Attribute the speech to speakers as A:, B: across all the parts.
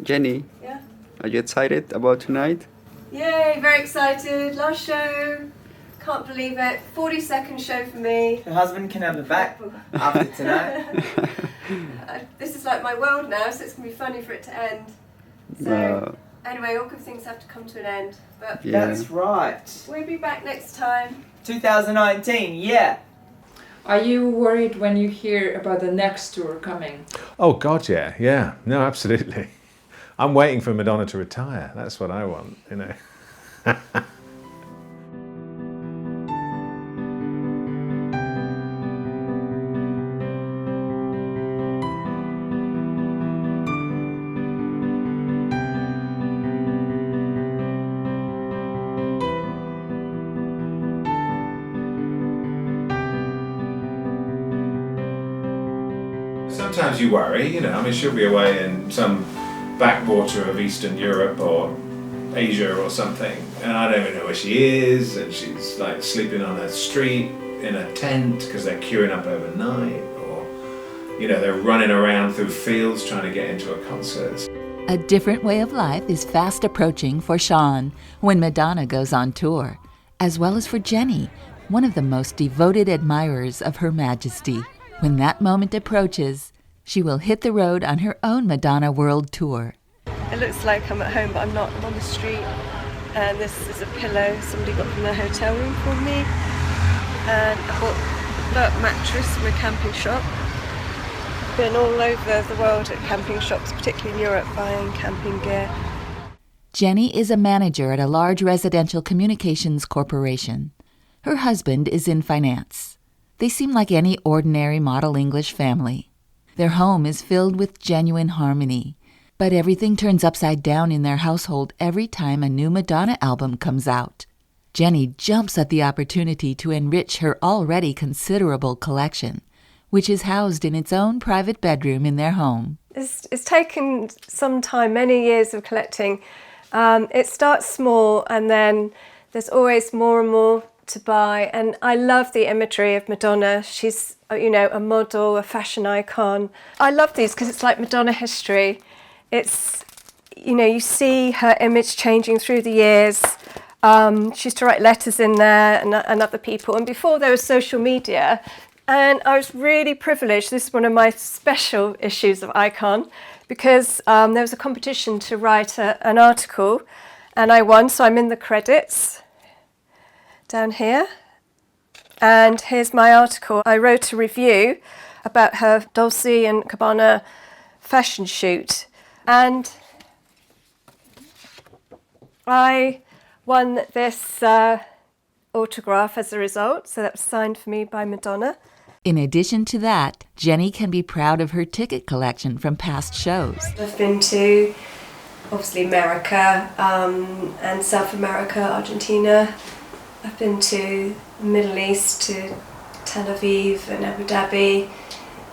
A: Jenny,
B: Yeah.
A: are you excited about tonight?
B: Yay, very excited. Last show. Can't believe it. 40-second show for me.
C: Her husband can have it back after tonight.
B: This is like my world now, so it's going to be funny for it to end. So, anyway, all good things have to come to an end. But
A: Yeah.
C: That's right.
B: we'll be back next time.
C: 2019, yeah.
D: Are you worried when you hear about the next tour coming?
E: Oh God, yeah. No, absolutely. I'm waiting for Madonna to retire. That's what I want, you know. Sometimes you worry, you know, I mean, she'll be away in some backwater of Eastern Europe or Asia or something, and I don't even know where she is, and she's like sleeping on a street in a tent because they're queuing up overnight, or, you know, they're running around through fields trying to get into a concert.
F: A different way of life is fast approaching for Sean when Madonna goes on tour, as well as for Jenny, one of the most devoted admirers of Her Majesty. When that moment approaches, she will hit the road on her own Madonna World Tour.
B: It looks like I'm at home, but I'm not. I'm on the street. And this is a pillow somebody got from their hotel room for me. And I bought that mattress from a camping shop. Been all over the world at camping shops, particularly in Europe, buying camping gear.
F: Jenny is a manager at a large residential communications corporation. Her husband is in finance. They seem like any ordinary model English family. Their home is filled with genuine harmony, but everything turns upside down in their household every time a new Madonna album comes out. Jenny jumps at the opportunity to enrich her already considerable collection, which is housed in its own private bedroom in their home.
B: It's taken some time, many years of collecting. It starts small and then there's always more and more to buy, and I love the imagery of Madonna. She's, you know, a model, a fashion icon. I love these because it's like Madonna history. It's, you know, you see her image changing through the years. She used to write letters in there and other people, and before there was social media, and I was really privileged. This is one of my special issues of Icon, because there was a competition to write an article, and I won, so I'm in the credits down here. And here's my article. I wrote a review about her Dolce & Gabbana fashion shoot. And I won this autograph as a result, so that was signed for me by Madonna.
F: In addition to that, Jenny can be proud of her ticket collection from past shows.
B: I've been to, obviously, America and South America, Argentina. I've been to the Middle East, to Tel Aviv and Abu Dhabi.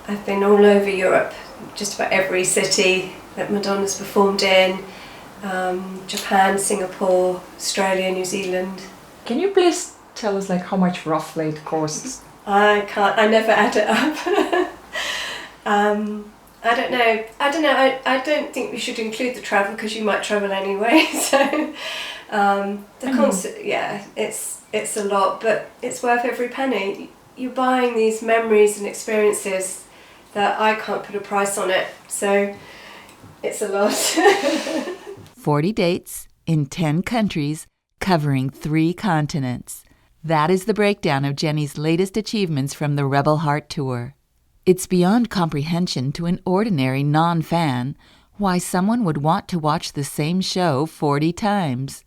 B: I've been all over Europe, just about every city that Madonna's performed in. Japan, Singapore, Australia, New Zealand.
D: Can you please tell us like how much roughly it costs?
B: I never add it up. I don't know. I don't think we should include the travel because you might travel anyway. So the concert, yeah, it's a lot, but it's worth every penny. You're buying these memories and experiences that I can't put a price on it. So it's a lot.
F: 40 dates in 10 countries covering 3 continents. That is the breakdown of Jenny's latest achievements from the Rebel Heart Tour. It's beyond comprehension to an ordinary non-fan why someone would want to watch the same show 40 times.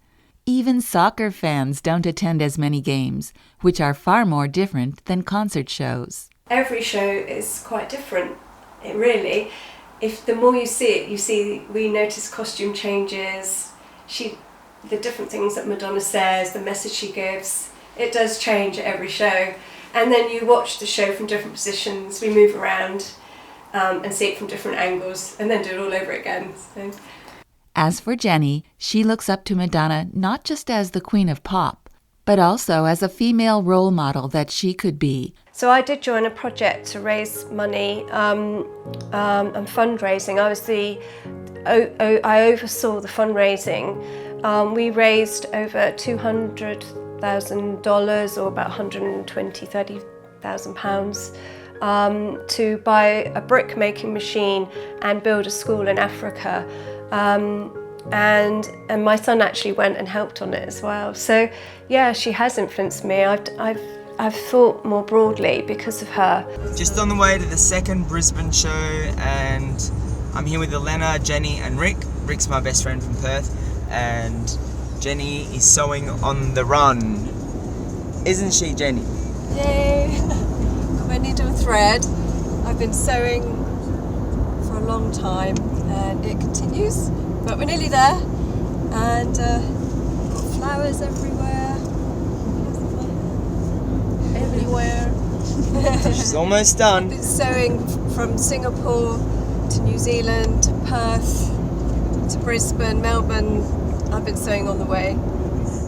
F: Even soccer fans don't attend as many games, which are far more different than concert shows.
B: Every show is quite different, it really. If the more you see it, we notice costume changes, the different things that Madonna says, the message she gives. It does change at every show. And then you watch the show from different positions, we move around and see it from different angles, and then do it all over again. So.
F: As for Jenny, she looks up to Madonna not just as the queen of pop, but also as a female role model that she could be.
B: So I did join a project to raise money and fundraising. I was the I oversaw the fundraising. We raised over $200,000 or about £120,000-30,000 to buy a brick making machine and build a school in Africa. And my son actually went and helped on it as well. So yeah, she has influenced me. I've thought more broadly because of her.
C: Just on the way to the second Brisbane show, and I'm here with Elena, Jenny and Rick. Rick's my best friend from Perth, and Jenny is sewing on the run. Isn't she, Jenny?
B: Yay! Got my needle and thread. I've been sewing for a long time and it continues, but we're nearly there. And got flowers everywhere. Everywhere.
C: She's almost done.
B: I've been sewing from Singapore to New Zealand to Perth to Brisbane, Melbourne. I've been sewing on the way.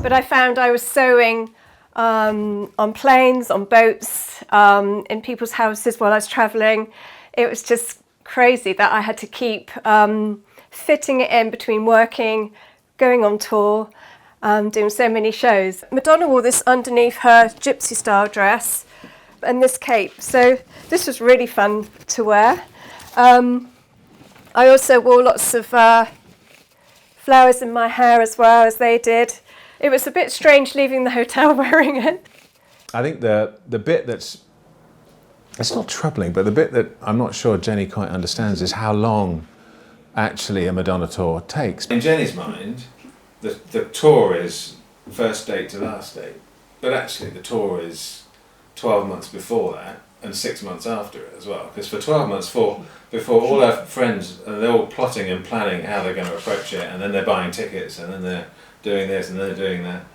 B: But I found I was sewing on planes, on boats, in people's houses while I was travelling. It was just crazy that I had to keep fitting it in between working, going on tour, doing so many shows. Madonna wore this underneath her gypsy style dress and this cape, so this was really fun to wear. I also wore lots of flowers in my hair as well, as they did. It was a bit strange leaving the hotel wearing it.
E: I think the bit that's, it's not troubling, but the bit that I'm not sure Jenny quite understands is how long actually a Madonna tour takes. In Jenny's mind, the tour is first date to last date, but actually the tour is 12 months before that and 6 months after it as well, because for 12 months before all our friends, they're all plotting and planning how they're going to approach it, and then they're buying tickets, and then they're doing this and they're doing that,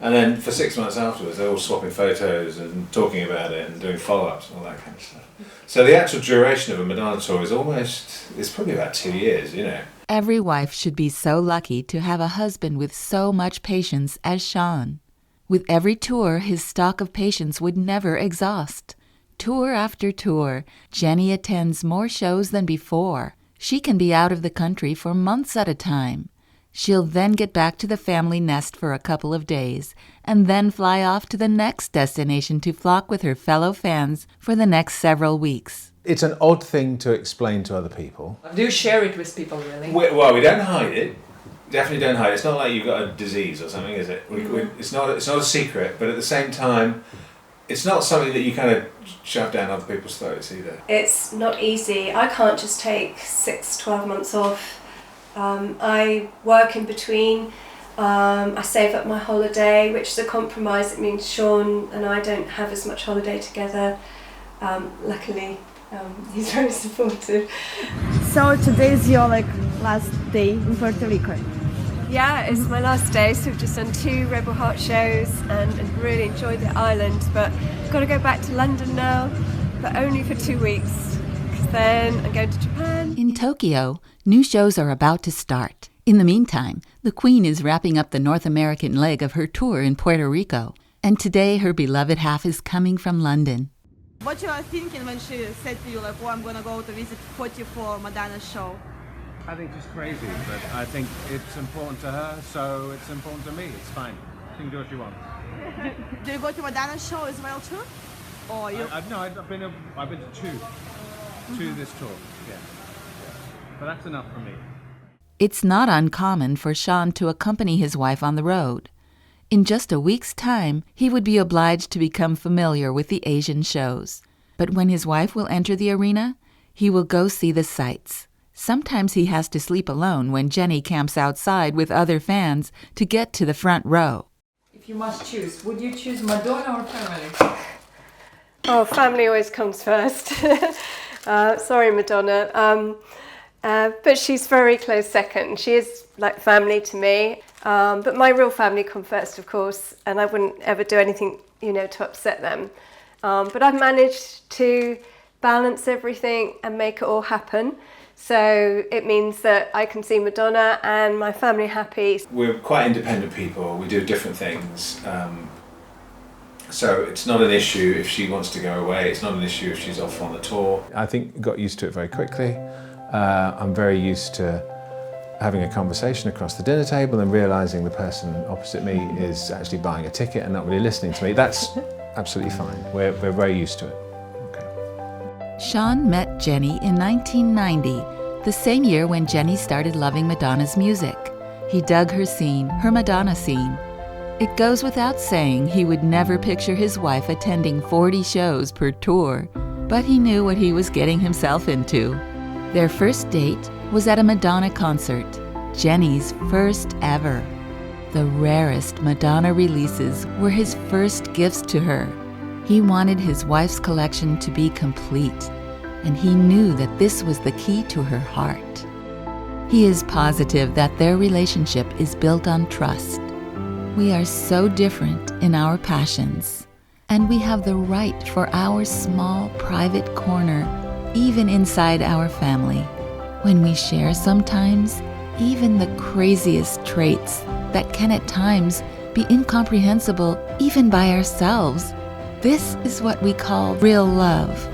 E: and then for 6 months afterwards they're all swapping photos and talking about it and doing follow-ups and all that kind of stuff. So the actual duration of a Madonna tour is probably about 2 years, you know.
F: Every wife should be so lucky to have a husband with so much patience as Sean. With every tour, his stock of patience would never exhaust. Tour after tour, Jenny attends more shows than before. She can be out of the country for months at a time. She'll then get back to the family nest for a couple of days, and then fly off to the next destination to flock with her fellow fans for the next several weeks.
E: It's an odd thing to explain to other people.
D: Do you share it with people, really?
E: We don't hide it. Definitely don't hide it. It's not like you've got a disease or something, is it? It's not a secret, but at the same time, it's not something that you kind of shove down other people's throats either.
B: It's not easy. I can't just take 6-12 months off. I work in between. I save up my holiday, which is a compromise. It means Sean and I don't have as much holiday together. Luckily, he's very supportive.
G: So today is your last day in Puerto Rico.
B: Yeah, it's my last day, so we've just done 2 Rebel Heart shows and really enjoyed the island, but I've got to go back to London now, but only for 2 weeks, because then I'm going to Japan.
F: In Tokyo, new shows are about to start. In the meantime, the Queen is wrapping up the North American leg of her tour in Puerto Rico, and today her beloved half is coming from London.
G: What you are thinking when she said to you, oh, I'm going to go to visit 44 Madonna show?
H: I think she's crazy, but I think it's important to her, so it's important to me. It's fine. She can do what she wants.
G: Do you go to Madonna show as well too? Or you?
H: No, I've been to 2 to this tour. Yeah, but that's enough for me.
F: It's not uncommon for Sean to accompany his wife on the road. In just a week's time, he would be obliged to become familiar with the Asian shows. But when his wife will enter the arena, he will go see the sights. Sometimes he has to sleep alone when Jenny camps outside with other fans to get to the front row.
D: If you must choose, would you choose Madonna or family?
B: Oh, family always comes first. Sorry, Madonna. But she's very close second. She is like family to me. But my real family come first, of course, and I wouldn't ever do anything, to upset them. But I've managed to balance everything and make it all happen. So it means that I can see Madonna and my family happy.
E: We're quite independent people. We do different things. So it's not an issue if she wants to go away. It's not an issue if she's off on the tour. I think got used to it very quickly. I'm very used to having a conversation across the dinner table and realising the person opposite me is actually buying a ticket and not really listening to me. That's absolutely fine. We're very used to it. Okay.
F: Sean met Jenny in 1990, the same year when Jenny started loving Madonna's music. He dug her scene, her Madonna scene. It goes without saying he would never picture his wife attending 40 shows per tour, but he knew what he was getting himself into. Their first date was at a Madonna concert, Jenny's first ever. The rarest Madonna releases were his first gifts to her. He wanted his wife's collection to be complete, and he knew that this was the key to her heart. He is positive that their relationship is built on trust. We are so different in our passions, and we have the right for our small private corner, even inside our family, when we share sometimes even the craziest traits that can at times be incomprehensible even by ourselves. This is what we call real love.